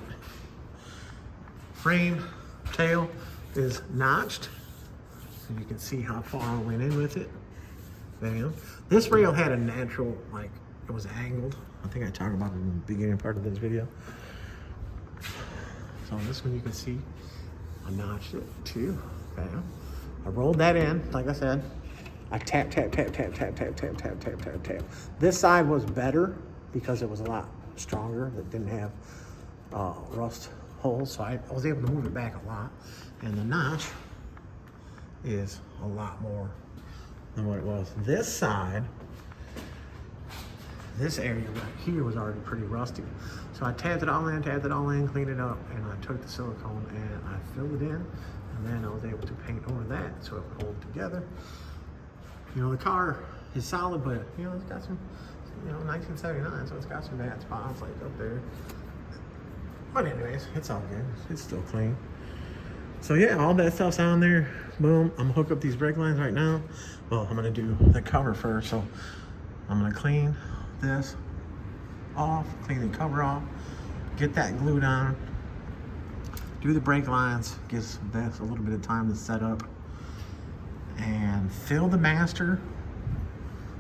Frame tail is notched, so you can see how far I went in with it. Bam. This rail had a natural, like, it was angled. I think I talked about it in the beginning part of this video. So on this one you can see I notched it too. Bam. I rolled that in, like I said. I tap, tap, tap, tap, tap, tap, tap, tap, tap, tap, tap. This side was better because it was a lot stronger. It didn't have rust holes, so I was able to move it back a lot. And the notch is a lot more than what it was. This side, this area right here was already pretty rusty. So I tapped it all in, cleaned it up, and I took the silicone and I filled it in, and then I was able to paint over that so it would hold together. You know, the car is solid, but you know, it's got some, you know, 1979, so it's got some bad spots like up there. But anyways, it's all good. It's still clean. So yeah, all that stuff's on there. Boom, I'm gonna hook up these brake lines right now. Well, I'm gonna do the cover first. So I'm gonna clean this off, clean the cover off, get that glued on, do the brake lines, gives this a little bit of time to set up, and fill the master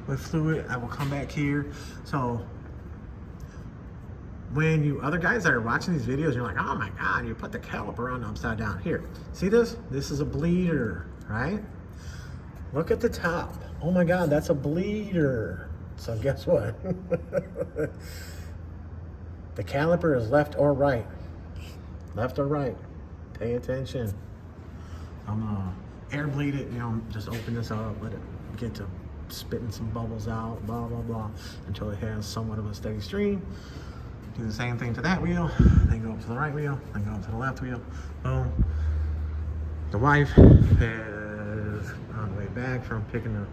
with fluid. I will come back here. So when you other guys that are watching these videos, you're like, oh my God, you put the caliper on upside down. Here, see this? This is a bleeder, right? Look at the top. Oh my God, that's a bleeder. So guess what? The caliper is left or right. Left or right. Pay attention. I'm gonna air bleed it, you know, just open this up, let it get to spitting some bubbles out, blah, blah, blah, until it has somewhat of a steady stream. Do the same thing to that wheel, then go up to the right wheel, then go up to the left wheel. Boom. The wife is on the way back from picking the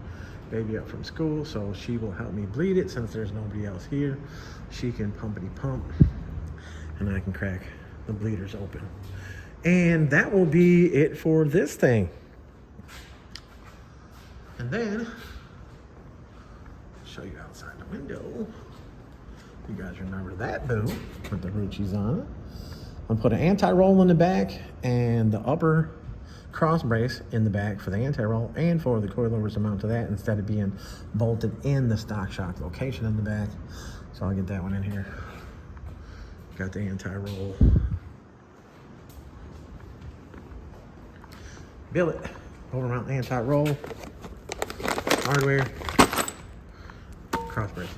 baby up from school, so she will help me bleed it since there's nobody else here. She can pumpity pump, and I can crack the bleeders open. And that will be it for this thing. And then, show you outside the window. You guys remember that boo with the Ruchis on it. I'm gonna put an anti-roll in the back and the upper cross brace in the back for the anti-roll and for the coilovers to mount to that instead of being bolted in the stock shock location in the back. So I'll get that one in here. Got the anti-roll. Billet, overmount anti-roll, hardware, cross brace.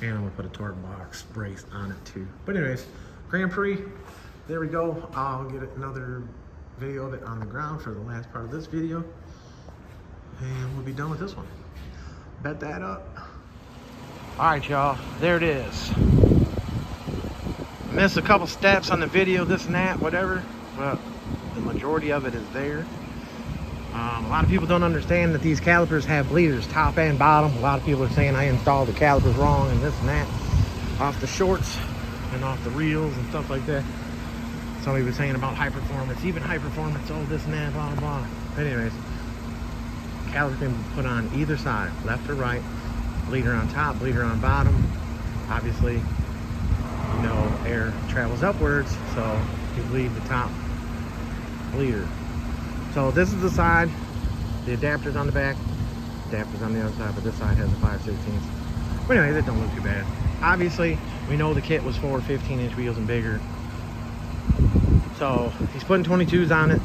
And I'm gonna put a torque box brace on it too. But anyways, Grand Prix, there we go. I'll get another video of it on the ground for the last part of this video. And we'll be done with this one. Bet that up. All right, y'all, there it is. Missed a couple steps on the video, this and that, whatever, but the majority of it is there. A lot of people don't understand that these calipers have bleeders, top and bottom. A lot of people are saying I installed the calipers wrong and this and that off the shorts and off the reels and stuff like that. Some people are saying about high performance, even high performance, oh this and that, blah, blah, blah. But anyways, caliper can be put on either side, left or right. Bleeder on top, bleeder on bottom. Obviously, you know, air travels upwards, so you bleed the top bleeder. So this is the side, the adapter's on the back, adapter's on the other side, but this side has a 5/16. But anyway, that don't look too bad. Obviously, we know the kit was for 15-inch wheels and bigger. So he's putting 22s on it.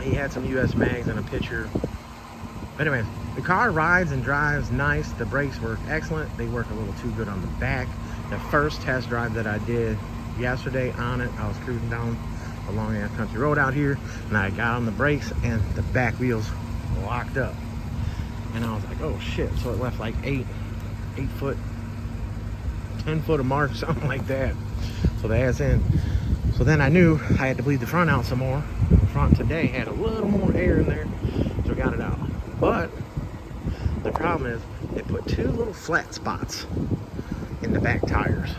He had some US mags and a pitcher But anyways, the car rides and drives nice. The brakes work excellent. They work a little too good on the back. The first test drive that I did yesterday on it, I was cruising down a long ass country road out here, and I got on the brakes and the back wheels locked up. And I was like, oh shit. So it left like 8 foot, 10 foot of mark, something like that. So the ass in. So then I knew I had to bleed the front out some more. The front today had a little more air in there, so I got it out. But the problem is they put 2 little flat spots in the back tires.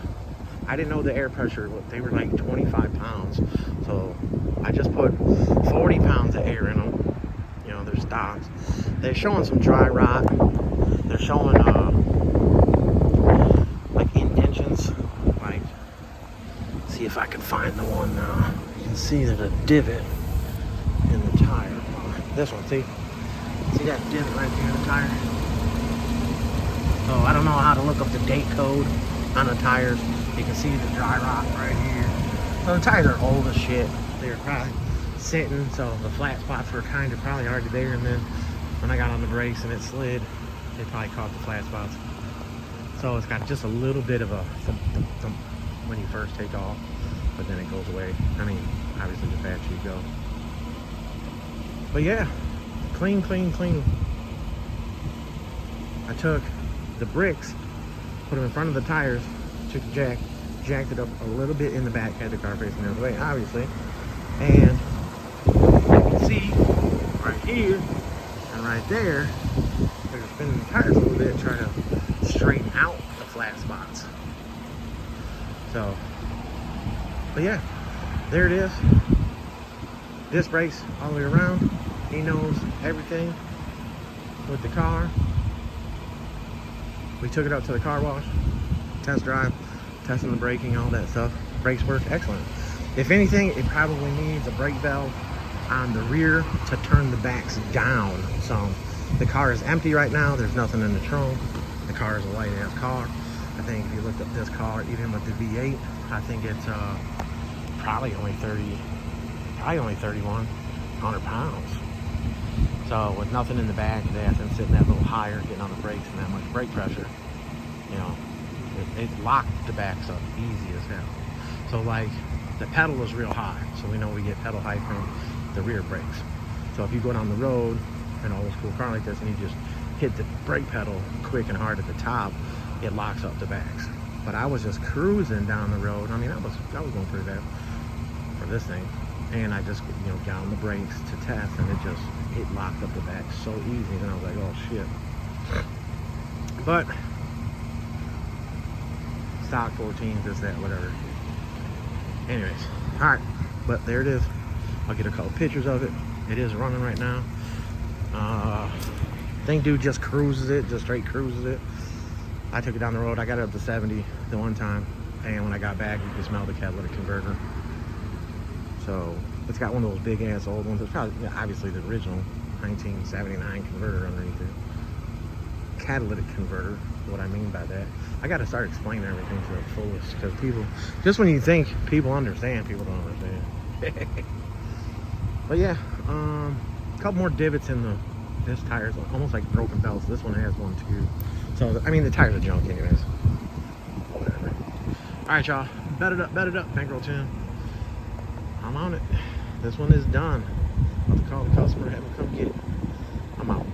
I didn't know the air pressure, they were like 25 pounds. So I just put 40 pounds of air in them. You know, they're stocks. They're showing some dry rot. They're showing like indentions. Like, see if I can find the one now. You can see there's a divot in the tire. This one, see? See that divot right there in the tire? So I don't know how to look up the date code on the tires. You can see the dry rot right here. So the tires are old as shit. They were probably sitting, so the flat spots were kind of probably already there, and then when I got on the brakes and it slid, it probably caught the flat spots. So it's got just a little bit of a thump, thump, thump when you first take off, but then it goes away. I mean, obviously the faster you go. But yeah, clean, clean, clean. I took the bricks, put them in front of the tires, took the jack, jacked it up a little bit in the back, had the car facing the other way, obviously. And you can see right here and right there, they're spinning the tires a little bit, trying to straighten out the flat spots. So, but yeah, there it is. Disc brakes all the way around. He knows everything with the car. We took it up to the car wash, test drive, testing the braking, all that stuff. Brakes work excellent. If anything, it probably needs a brake valve on the rear to turn the backs down some. The car is empty right now. There's nothing in the trunk. The car is a light ass car. I think if you looked up this car, even with the V8, I think it's probably only 3,100 pounds. So with nothing in the back, they have to sit that little higher, getting on the brakes and that much brake pressure. You know, it locked the backs up easy as hell. So like the pedal is real high, so we know we get pedal height from the rear brakes. So if you go down the road in an old school car like this and you just hit the brake pedal quick and hard at the top, it locks up the backs. But I was just cruising down the road. I mean, I was going pretty bad for this thing, and I just, you know, got on the brakes to test, and it locked up the back so easy. And I was like, oh shit. But stock 14, this, that, whatever. Anyways, all right, but there it is. I'll get a couple pictures of it. It is running right now. Thing dude just cruises it, just straight cruises it. I took it down the road. I got it up to 70 the one time, and when I got back, you could smell the catalytic converter. So it's got one of those big ass old ones. It's probably, yeah, obviously the original 1979 converter underneath it. Catalytic converter, what I mean by that. I got to start explaining everything to the fullest, because people, just when you think people understand, people don't understand. But yeah, a couple more divots in this tire's almost like broken belts. This one has one too. So I mean, the tires are junk anyways. Whatever. All right, y'all. Bet it up, Bankroll 10. I'm on it. This one is done. I'll have to call the customer, have him come get it. I'm out.